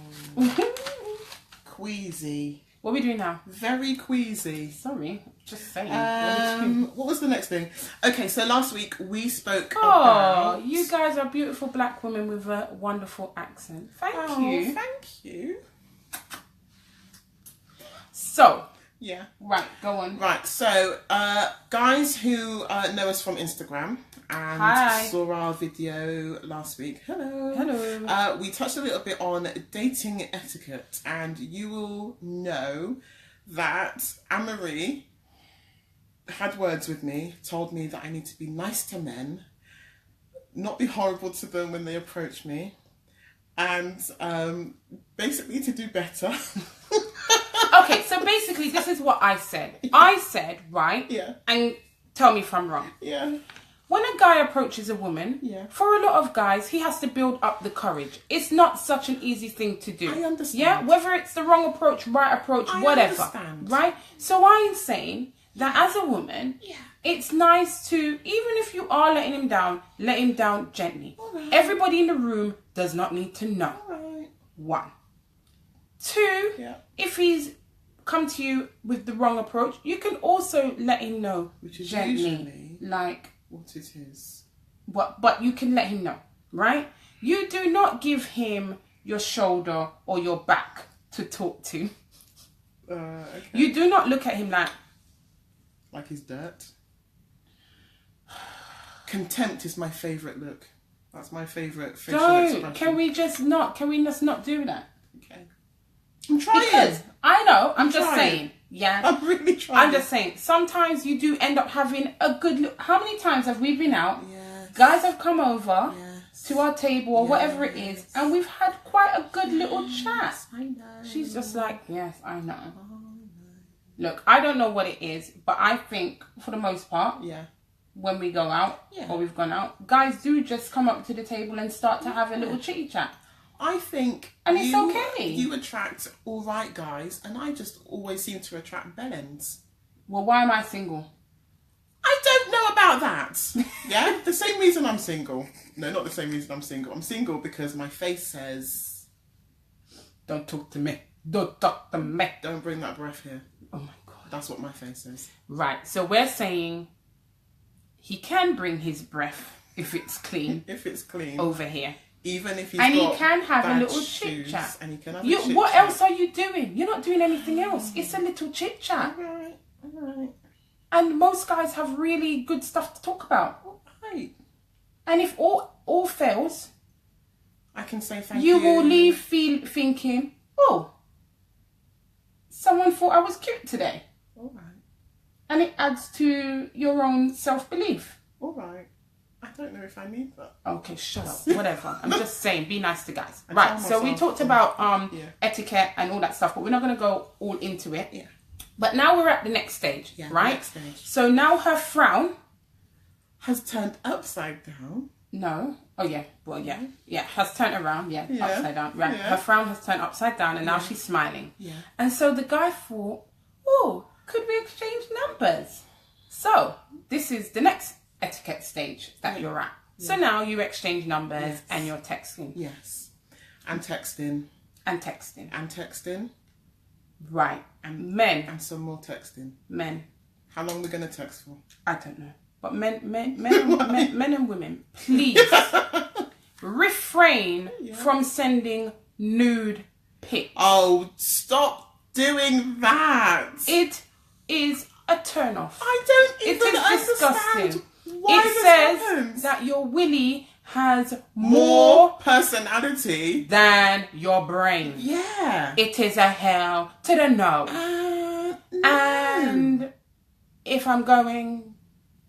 Queasy. What are we doing now? Very queasy. Sorry, just saying. What was the next thing? Okay, so last week we spoke about... you guys are beautiful black women with a wonderful accent. Thank you. Thank you. So... yeah. Right, go on. Right, so guys who know us from Instagram and Hi. saw our video last week. Hello. Hello. We touched a little bit on dating etiquette, and you will know that Anne-Marie had words with me, told me that I need to be nice to men, not be horrible to them when they approach me, and basically to do better. Okay, so basically this is what I said. I said, right? Yeah. And tell me if I'm wrong. Yeah. When a guy approaches a woman, yeah, for a lot of guys, he has to build up the courage. It's not such an easy thing to do. I understand. Yeah, whether it's the wrong approach, right approach, I whatever. understand. Right? So I'm saying that as a woman, yeah, it's nice to, even if you are letting him down gently. Right. Everybody in the room does not need to know. Right. 1. 2, yeah, if he's come to you with the wrong approach, you can also let him know, which is gently, usually like what it is. But you can let him know, right? You do not give him your shoulder or your back to talk to. Okay. You do not look at him like he's dirt. Contempt is my favourite look. That's my favourite facial expression. Can we just not do that? Okay. I'm trying. Because I know, I'm just saying. Yeah. I'm really trying. I'm just saying, sometimes you do end up having a good look. How many times have we been out? Yes. Guys have come over yes. to our table or yes. whatever it is, and we've had quite a good little chat. I know. She's just like, yes, I know. Oh, no. Look, I don't know what it is, but I think for the most part, yeah, when we go out or we've gone out, guys do just come up to the table and start to have a little chitty chat. I think and it's okay. You attract all right guys, and I just always seem to attract bellends. Well, why am I single? I don't know about that. Yeah, the same reason I'm single. No, not the same reason I'm single. I'm single because my face says, "Don't talk to me. Don't talk to me. Don't bring that breath here." Oh my God. That's what my face says. Right. So we're saying he can bring his breath if it's clean. If it's clean. Over here. Even if he's and got he can have a little chit chat. And he can have a chit what chat. else are you doing? You're not doing anything else. It's a little chit chat. Alright, alright. And most guys have really good stuff to talk about. Alright. And if all fails, I can say thank you. You will leave thinking, oh, someone thought I was cute today. Alright. And it adds to your own self-belief. Alright. I don't know if I need that. Okay, shut up. Whatever. I'm just saying, be nice to guys. Right, so we talked about etiquette and all that stuff, but we're not going to go all into it. Yeah. But now we're at the next stage, right? Next stage. So now her frown has turned upside down. No. Oh, yeah. Well, yeah. Yeah, has turned around. Yeah, yeah. Upside down. Right. Yeah. Her frown has turned upside down and now she's smiling. Yeah. And so the guy thought, oh, could we exchange numbers? So this is the next etiquette stage that you're at. So now you exchange numbers and you're texting. Yes. And texting. And texting. And texting. Right. And Men. And some more texting. Men. How long are we going to text for? I don't know. But men and women, please refrain from sending nude pics. Oh, stop doing that. It is a turn off. I don't even It is disgusting. understand why It this says happens. that your willy has More personality than your brain. Yeah. It is a hell to the no. No. And if I'm going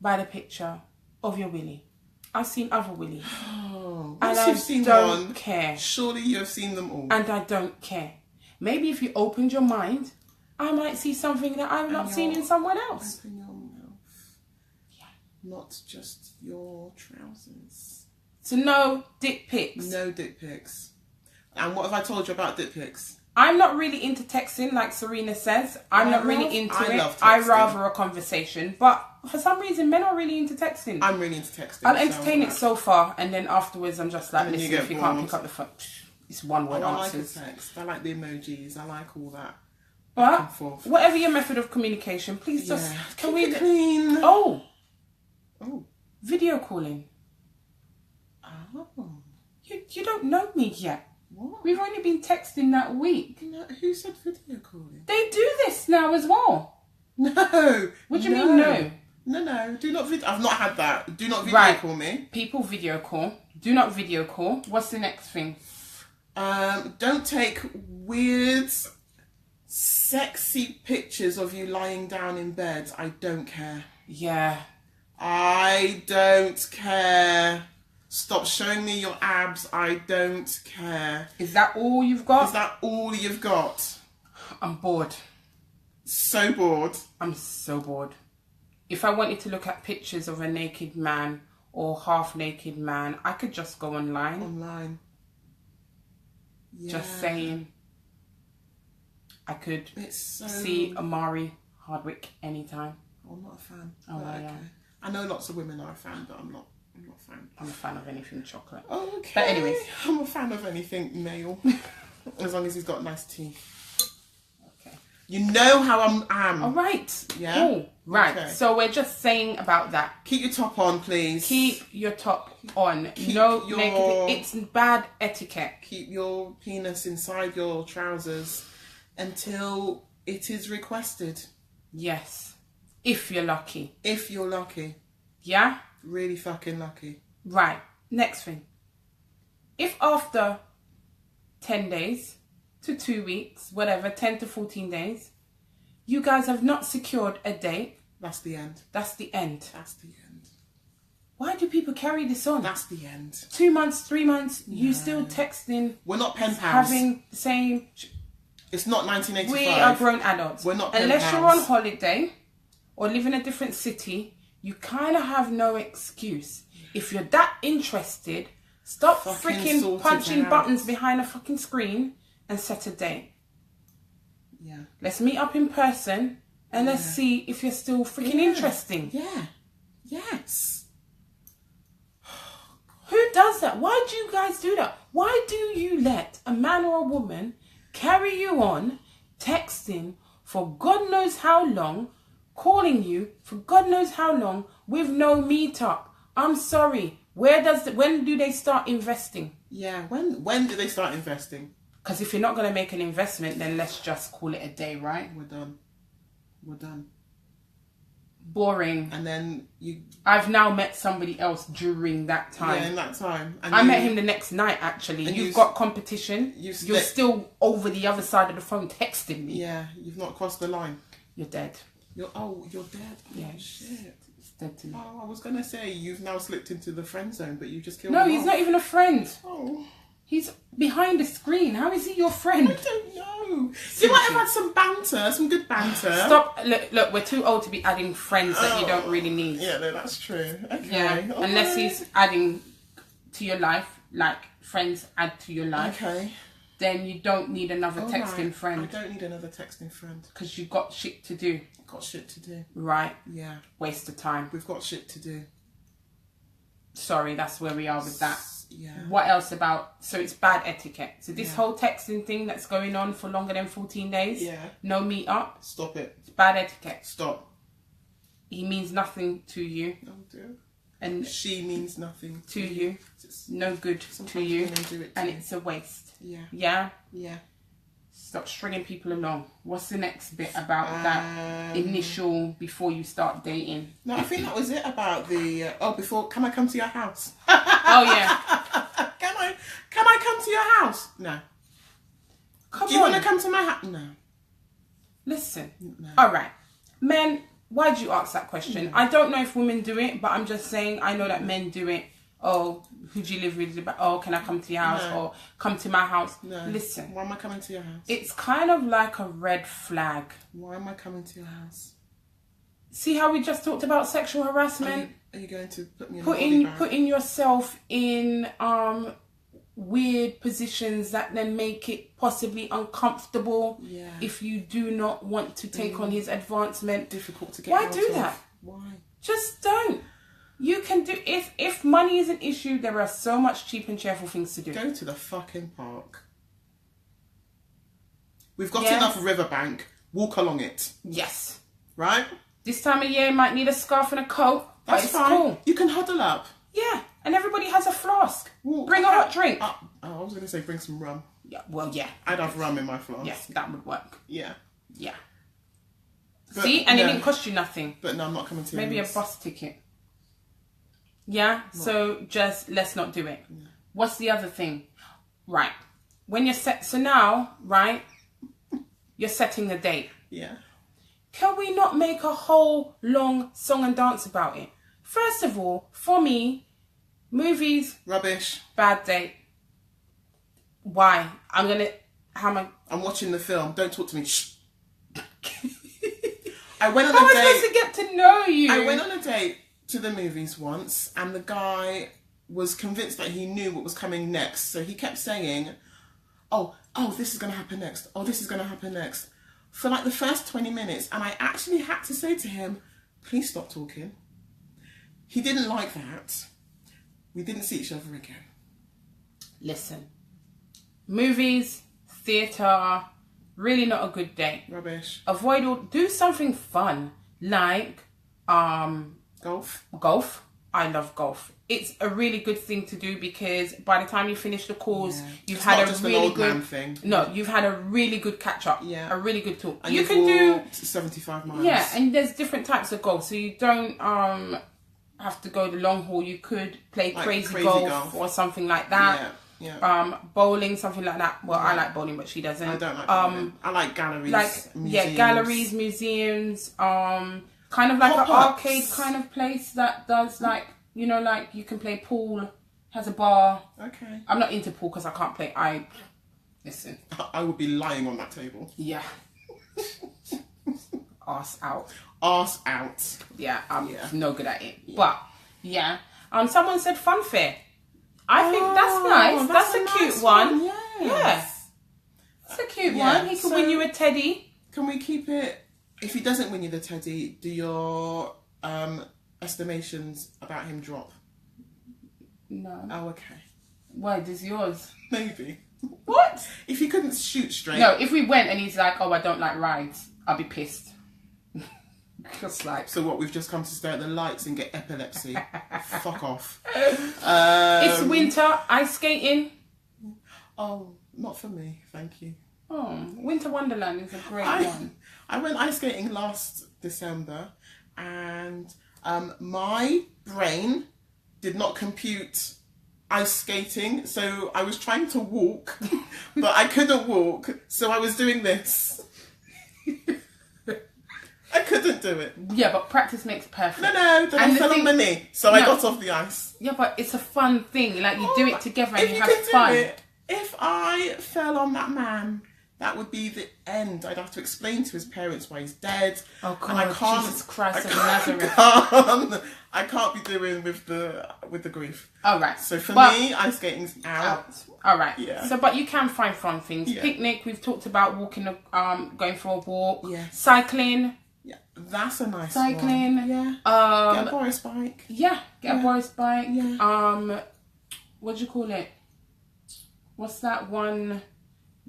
by the picture of your willy, I've seen other willies. Oh, And once I you've seen don't one, care. surely you have seen them all. And I don't care. Maybe if you opened your mind, I might see something that I've not seen in someone else. Open your mouth. Yeah. Not just your trousers. So no dick pics. No dick pics. And what have I told you about dick pics? I'm not really into texting, like Serena says. I'm not really into it. love I texting. rather a conversation. But for some reason, men are really into texting. I'm really into texting. I'll entertain it so far, and then afterwards, I'm just like, And then you listen, get if you can't bored. pick up the phone, it's one word I like a answers. text. I like the emojis. I like all that. But and forth. whatever your method of communication, please just Can we clean? Oh, Oh. video calling. Oh. You don't know me yet. What? We've only been texting that week. No, who said video calling? They do this now as well. No. What do you mean no? No. Do not video. I've not had that. Do not video Right. call me. People video call. Do not video call. What's the next thing? Don't take weird, sexy pictures of you lying down in bed. I don't care. Yeah. I don't care. Stop showing me your abs. I don't care. Is that all you've got? Is that all you've got? I'm bored. So bored. I'm so bored. If I wanted to look at pictures of a naked man or half naked man, I could just go online. Online. Yeah. Just saying. I could It's so... see Amari Hardwick anytime. I'm not a fan. Oh, But yeah. I know lots of women are a fan, but I'm not a fan. I'm a fan of anything chocolate. Okay. But anyways. I'm a fan of anything male. As long as he's got nice teeth. Okay. You know how I'm. All right. Yeah? Cool. Right. Okay. So we're just saying about that. Keep your top on, please. Keep your top on. Keep No your- negative. It's bad etiquette. Keep your penis inside your trousers until it is requested. Yes. If you're lucky. If you're lucky. Yeah? Really fucking lucky. Right. Next thing. If after 10 days to 2 weeks, whatever, 10 to 14 days, you guys have not secured a date, That's the end. that's the end. That's the end. Why do people carry this on? That's the end. 2 months, 3 months, you still texting, We're not pen pals. having the same... It's not 1985. We are grown adults. We're not pen Unless you're pals. on holiday or live in a different city, you kind of have no excuse. If you're that interested, stop Fucking freaking sort it punching out. buttons behind a fucking screen and set a date. Yeah. Let's meet up in person and let's see if you're still freaking interesting. Yeah. Yes. Who does that? Why do you guys do that? Why do you let a man or a woman carry you on texting for God knows how long, calling you for God knows how long with no meetup? I'm sorry. When do they start investing? Yeah. When do they start investing? Because if you're not going to make an investment, then let's just call it a day, right? We're done. Boring. And then you... I've now met somebody else during that time. Yeah, in that time. And I met him the next night, actually. And You've got competition. you're You're still over the other side of the phone texting me. Yeah, you've not crossed the line. You're dead. You're dead. Yeah. Oh, shit. It's dead to me. Oh, I was going to say, you've now slipped into the friend zone, but you just killed No, him he's off. not even a friend. Oh, He's behind the screen. How is he your friend? I don't know. You might have had some banter, some good banter. Stop. Look, we're too old to be adding friends that you don't really need. Yeah, no, that's true. Okay. Yeah. all Unless right. he's adding to your life, like friends add to your life, Okay. then you don't need another All texting right. friend. I don't need another texting friend. Because you've got shit to do. Got shit to do. Right. Yeah, Waste of time. we've got shit to do. Sorry, that's where we are with that. Yeah. What else about... So it's bad etiquette. So this whole texting thing that's going on for longer than 14 days. Yeah. No meet up. Stop it. It's bad etiquette. Stop. He means nothing to you. Oh dear. And she means nothing to you. No good to you. And it's a waste. Yeah. Yeah? Yeah. Stop stringing people along. What's the next bit about that initial before you start dating? No, I think that was it about the before. Can I come to your house? Oh yeah. Can I come to your house? No. Do you want to come to my house? No. Listen. No. All right, men. Why do you ask that question? I don't know if women do it, but I'm just saying I know that men do it. Oh, who do you live with? Oh, can I come to your house? Or come to my house? No. Listen. Why am I coming to your house? It's kind of like a red flag. Why am I coming to your house? See how we just talked about sexual harassment? Are you going to put me in a body bag? Putting yourself in weird positions that then make it possibly uncomfortable if you do not want to take on his advancement. Difficult to get Why out do of. that? Why? Just don't. You can do... If money is an issue, there are so much cheap and cheerful things to do. Go to the fucking park. We've got enough riverbank. Walk along it. Yes. Right? This time of year, you might need a scarf and a coat. That's it's fine. Cool. You can huddle up. Yeah. And everybody has a flask. Well, bring a hot drink. I was going to say bring some rum. Yeah. Well, yeah. I'd have rum in my flask. Yes, that would work. Yeah. Yeah. But, see? And it didn't cost you nothing. But no, I'm not coming to your Maybe house. a bus ticket. Yeah? What? So just let's not do it. Yeah. What's the other thing? Right. When you're set... So now, right, you're setting the date. Yeah. Can we not make a whole long song and dance about it? First of all, for me, movies... Rubbish. Bad date. Why? I'm watching the film. Don't talk to me. Shh. I went on How a date. am I supposed to get to know you? I went on a date to the movies once, and the guy was convinced that he knew what was coming next. So he kept saying, oh, this is going to happen next. Oh, this is going to happen next. For like the first 20 minutes. And I actually had to say to him, please stop talking. He didn't like that. We didn't see each other again. Listen. Movies, theatre, really not a good date. Rubbish. Do something fun. Like, golf. Golf. I love golf. It's a really good thing to do because by the time you finish the course, you've had a really good thing. No, you've had a really good catch up. Yeah. A really good talk. And you can do 75 miles. Yeah, and there's different types of golf, so you don't have to go the long haul. You could play like crazy golf or something like that. Yeah. Bowling, something like that. Well, I like bowling, but she doesn't. I don't like bowling. I like galleries. Museums. Galleries, museums. Kind of like an arcade kind of place that does like, you know, like you can play pool, has a bar. Okay. I'm not into pool because I can't play. Listen. I would be lying on that table. Yeah. Arse out. Arse out. Yeah, I'm no good at it. Yeah. But yeah. Someone said fun fair. I think that's nice. That's a cute one. Yes. Yeah. That's a cute one. He could win you a teddy. Can we keep it? If he doesn't win you the teddy, do your estimations about him drop? No. Oh, okay. Why? Does yours? Maybe. What? If he couldn't shoot straight. No, if we went and he's like, oh, I don't like rides, I'll be pissed. Just like... So what, we've just come to stare at the lights and get epilepsy. Fuck off. It's winter, ice skating. Oh, not for me, thank you. Oh, Winter Wonderland is a great one. I went ice skating last December and my brain did not compute ice skating, so I was trying to walk, but I couldn't walk, so I was doing this. I couldn't do it. Yeah, but practice makes perfect. No, then I fell on my knee, so I got off the ice. Yeah, but it's a fun thing. Like, you do it together and you have fun. If I fell on that man, that would be the end. I'd have to explain to his parents why he's dead. Oh God, Jesus Christ of Nazareth. I can't be doing with the grief. All right. So for me, ice skating's out. All right. Yeah. So, but you can find fun things. Yeah. Picnic. We've talked about walking, going for a walk. Yeah. Cycling. Yeah, that's a nice cycling. One. Yeah. Get a Boris bike. Yeah. Get a Boris bike. Yeah. what do you call it? What's that one?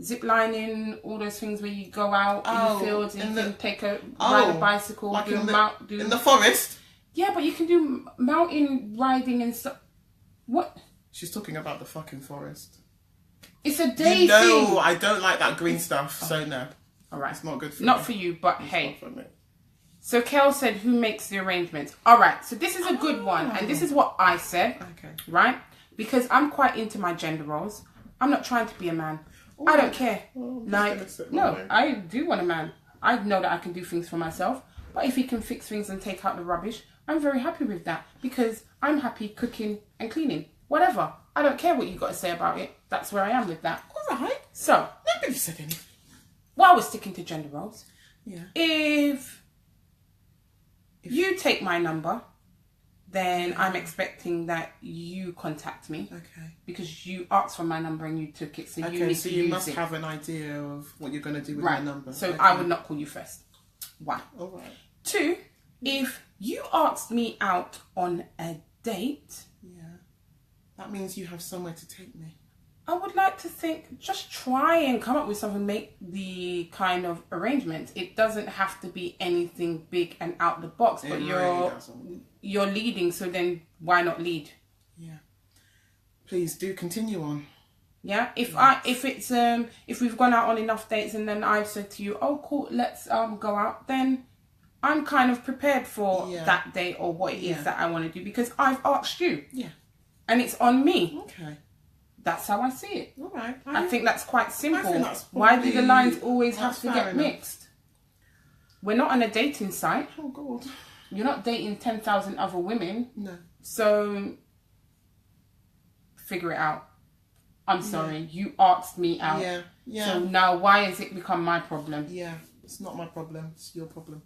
Zip lining, all those things where you go out in the fields and you can take a ride a bicycle, like do in the forest. Yeah, but you can do mountain riding and stuff. What? She's talking about the fucking forest. It's a day thing. No, I don't like that green stuff, so no. All right. It's not good for Not me. for you, but It's hey. not for me. So Kel said, who makes the arrangements? All right, so this is a good one. And this is what I said, Okay. right? Because I'm quite into my gender roles. I'm not trying to be a man. I don't care. No, I do want a man. I know that I can do things for myself. But if he can fix things and take out the rubbish, I'm very happy with that. Because I'm happy cooking and cleaning. Whatever. I don't care what you got to say about it. That's where I am with that. All right. So, Nobody said anything. while we're sticking to gender roles, Yeah. if you take my number, then I'm expecting that you contact me. Okay. Because you asked for my number and you took it, so you need to use must it. have an idea of what you're going to do with Right. my number. So okay. I would not call you first. One. All right. Two, if you asked me out on a date, Yeah. That means you have somewhere to take me. I would like to think, just try and come up with something, make the kind of arrangements. It doesn't have to be anything big and out the box, but you're leading, so then why not lead? Yeah. Please do continue on. Yeah. If we've gone out on enough dates and then I've said to you, oh cool, let's go out, then I'm kind of prepared for that date or what it is that I want to do because I've asked you. Yeah. And it's on me. Okay. That's how I see it. All right. I think that's quite simple. That's Why do the lines always have that's to fair get enough. mixed? We're not on a dating site. Oh, God. You're not dating 10,000 other women. No. So, figure it out. I'm sorry. You asked me out. Yeah. Yeah. So now why has it become my problem? Yeah. It's not my problem. It's your problem.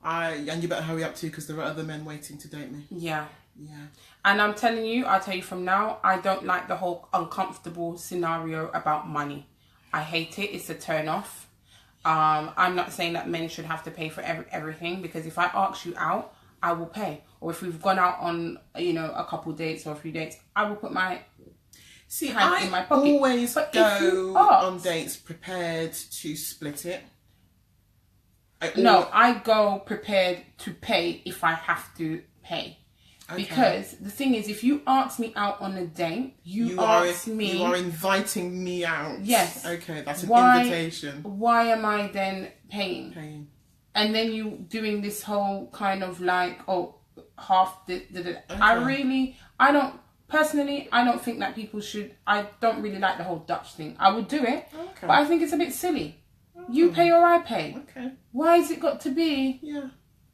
And you better hurry up too because there are other men waiting to date me. Yeah. Yeah. And I'll tell you from now, I don't like the whole uncomfortable scenario about money. I hate it. It's a turn off. I'm not saying that men should have to pay for everything because if I ask you out, I will pay. Or if we've gone out on, a couple dates or a few dates, I will put my hand in my pocket. Always go on dates prepared to split it. I go prepared to pay if I have to pay. Okay. Because the thing is, if you ask me out on a date, you are inviting me out. Yes. Okay, that's an invitation. Why am I then paying? And then you doing this whole kind of like, half the. Okay. I don't think that people should. I don't really like the whole Dutch thing. I would do it, but I think it's a bit silly. You pay or I pay. Okay. Why has it got to be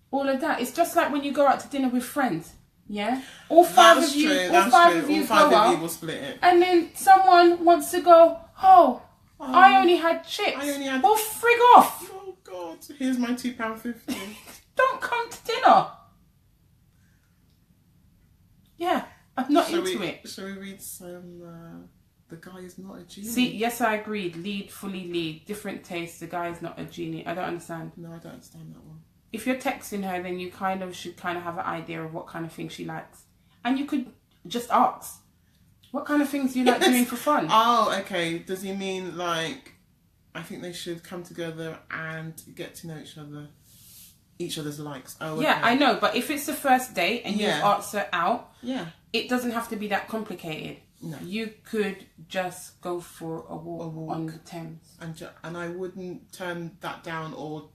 all of that? It's just like when you go out to dinner with friends. Yeah, all five of you go out, will split it. And then someone wants to go, I only had chips. Well, frig off. Oh God, here's my £2.50. Don't come to dinner. Yeah, I'm not into it. Shall we read some? The guy is not a genie. See, yes, I agreed. Fully lead. Different tastes. The guy is not a genie. I don't understand. No, I don't understand that one. If you're texting her, then you should have an idea of what kind of thing she likes. And you could just ask, what kind of things do you like doing for fun? Oh, okay. Does he mean like, I think they should come together and get to know each other's likes. Oh, okay. Yeah, I know. But if it's the first date and you've asked her out, it doesn't have to be that complicated. No. You could just go for a walk on the Thames. And I wouldn't turn that down or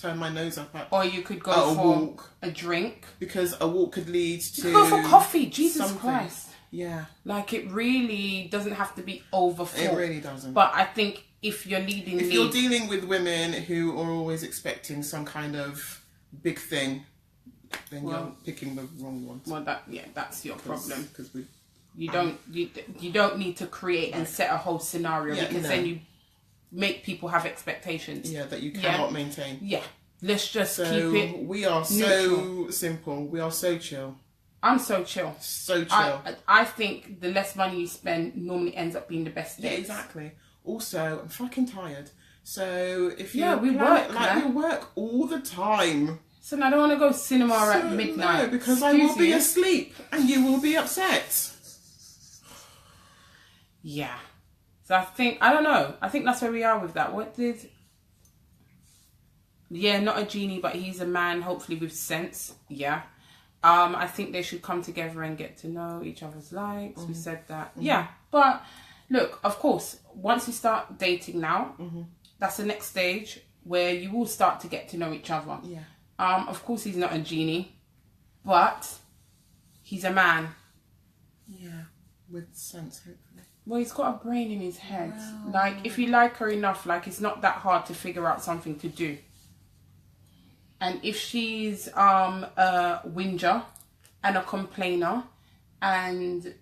turn my nose up at. Or you could go for a drink. Because a walk could lead to. You could go for coffee. Jesus Christ. Yeah. Like it really doesn't have to be over full. It really doesn't. But I think if you're you're dealing with women who are always expecting some kind of big thing, then you're picking the wrong ones. Well, that's your problem. Because you don't need to create and set a whole scenario because then you make people have expectations. Yeah, that you cannot maintain. Yeah. Let's just keep it. We are so simple. We are so chill. I'm so chill. So chill. I think the less money you spend normally ends up being the best days. Yeah, exactly. Also, I'm fucking tired. So if you we work all the time. So I don't want to go cinema at midnight. No, because I will be asleep and you will be upset. Yeah. So I don't know. I think that's where we are with that. Yeah, not a genie, but he's a man, hopefully with sense. Yeah. I think they should come together and get to know each other's likes. We said that. Yeah. But look, of course, once you start dating now, that's the next stage where you will start to get to know each other. Yeah. Of course, he's not a genie, but he's a man. Yeah. With sense, hopefully. Well, he's got a brain in his head. Wow. Like, if you like her enough, like, it's not that hard to figure out something to do. And if she's a whinger and a complainer and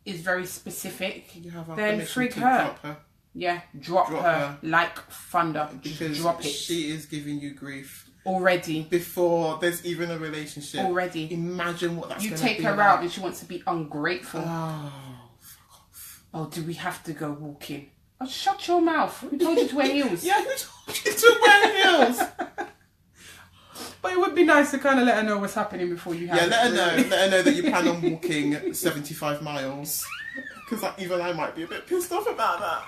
is very specific, then frig her. Yeah, drop her like thunder. Because drop it. She is giving you grief. Already. Before there's even a relationship. Already. Imagine what that's going to You be take her like. out and she wants to be ungrateful. Oh, fuck off. Oh, do we have to go walking? Oh, shut your mouth. Who told you to wear heels? Yeah, who told you to wear heels? But it would be nice to kind of let her know what's happening before you have let her know. Let her know that you plan on walking 75 miles. Because even I might be a bit pissed off about that.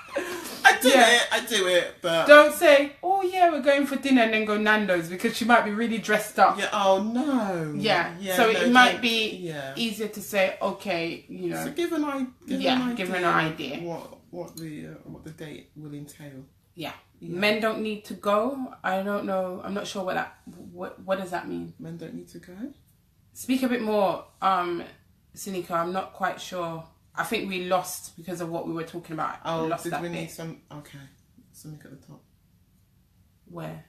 I do it, but... Don't say, oh yeah, we're going for dinner and then go Nando's, because she might be really dressed up. Yeah, oh no. Yeah, so it might be easier to say, okay, you know... So give her an idea what the date will entail. Yeah. Men don't need to go. I don't know. I'm not sure what does that mean? Men don't need to go? Speak a bit more, Sinika. I'm not quite sure. I think we lost because of what we were talking about. Oh, did we need some... Okay. Something at the top. Where?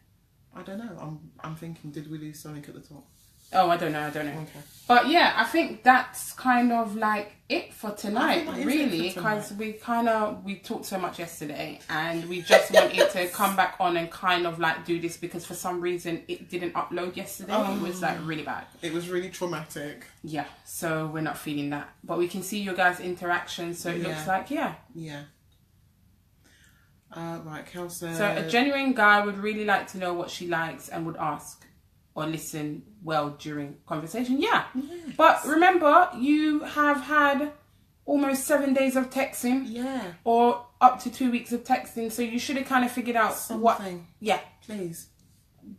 I don't know. I'm thinking, did we lose something at the top? Oh, I don't know. Okay. But yeah, I think that's kind of like it for tonight, really, because we talked so much yesterday, and we just wanted to come back on and kind of like do this because for some reason it didn't upload yesterday. It was like really bad. It was really traumatic. Yeah, so we're not feeling that, but we can see your guys' interaction, so it looks like yeah. Right, Kel said... So a genuine guy would really like to know what she likes and would ask or listen well during conversation. Yeah. Yes. But remember, you have had almost 7 days of texting. Yeah. Or up to 2 weeks of texting. So you should have kind of figured out something. Yeah. Please.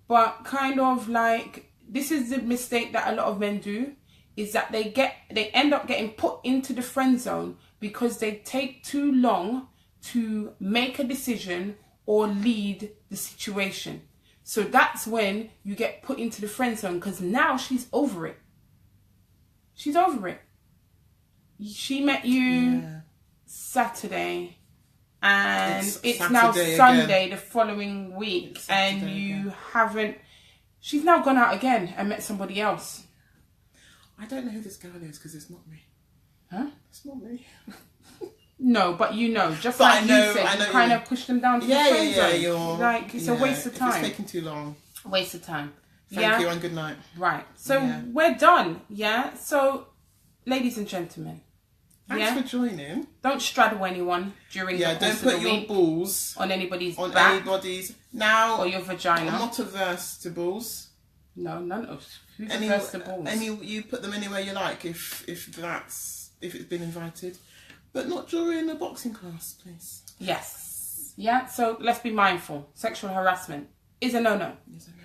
But kind of like, this is the mistake that a lot of men do, is that they end up getting put into the friend zone because they take too long to make a decision or lead the situation. So that's when you get put into the friend zone, because now she's over it. She's over it. She met you Saturday, and it's now Sunday again. The following week, and you haven't... She's now gone out again and met somebody else. I don't know who this girl is because it's not me. Huh? It's not me. No, but you know, just like you said, you kind of push them down to the friend zone. Like, it's a waste of time. It's taking too long. Waste of time. Thank you and good night. Right. So we're done. Yeah. So, ladies and gentlemen. Thanks for joining. Don't straddle anyone during the course don't of put the your week balls on anybody's back. Now, or your vagina. I'm not averse to balls. No, none of... Who's averse to balls? You put them anywhere you like if it's been invited. But not during a boxing class, please. Yes. Yeah, so let's be mindful. Sexual harassment is a no-no.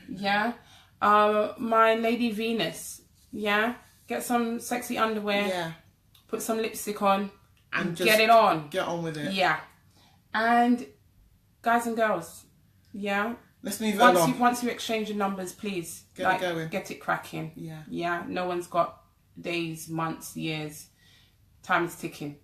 Yeah. My Lady Venus. Yeah. Get some sexy underwear. Yeah. Put some lipstick on. And just get it on. Get on with it. Yeah. And guys and girls. Yeah. Let's move along. Once you exchange your numbers, please. Get it going. Get it cracking. Yeah. Yeah. No one's got days, months, years. Time is ticking.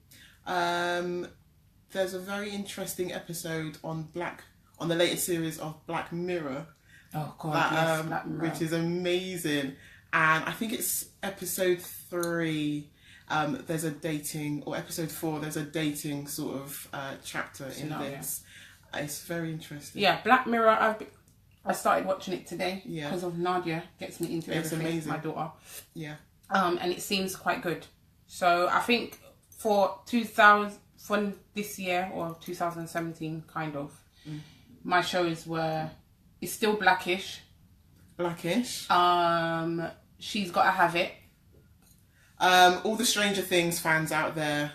There's a very interesting episode on the latest series of Black Mirror. Oh God, Black Mirror. Which is amazing, and I think it's episode 3. There's a dating, or episode 4. There's a dating sort of chapter in this. It's very interesting. Yeah, Black Mirror. I started watching it today because of Nadia gets me into everything. Amazing. My daughter. Yeah. And it seems quite good. So I think for this year or 2017 kind of, my shows it's still Blackish. She's Gotta Have It. All the Stranger Things fans out there,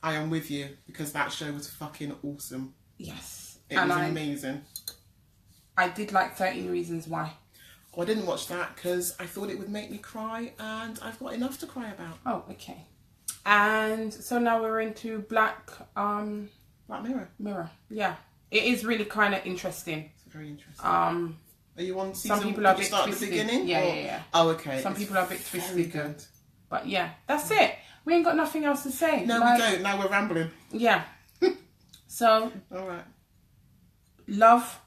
I am with you, because that show was fucking awesome. Yes. It was amazing. I did like 13 Reasons Why. Oh, I didn't watch that because I thought it would make me cry, and I've got enough to cry about. Oh, okay. And so now we're into Black Mirror. Mirror. Yeah. It is really kind of interesting. It's very interesting. Are you on season? Some people are a bit start twisted. At the beginning? Yeah. Oh, okay. Some people are a bit twisted. Very good. But yeah, that's it. We ain't got nothing else to say. No, we don't. Now we're rambling. Yeah. So. All right. Love,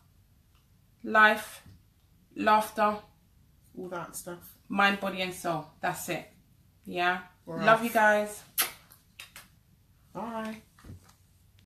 life, laughter, all that stuff. Mind, body, and soul. That's it. Yeah. We're Love off. you guys. Bye.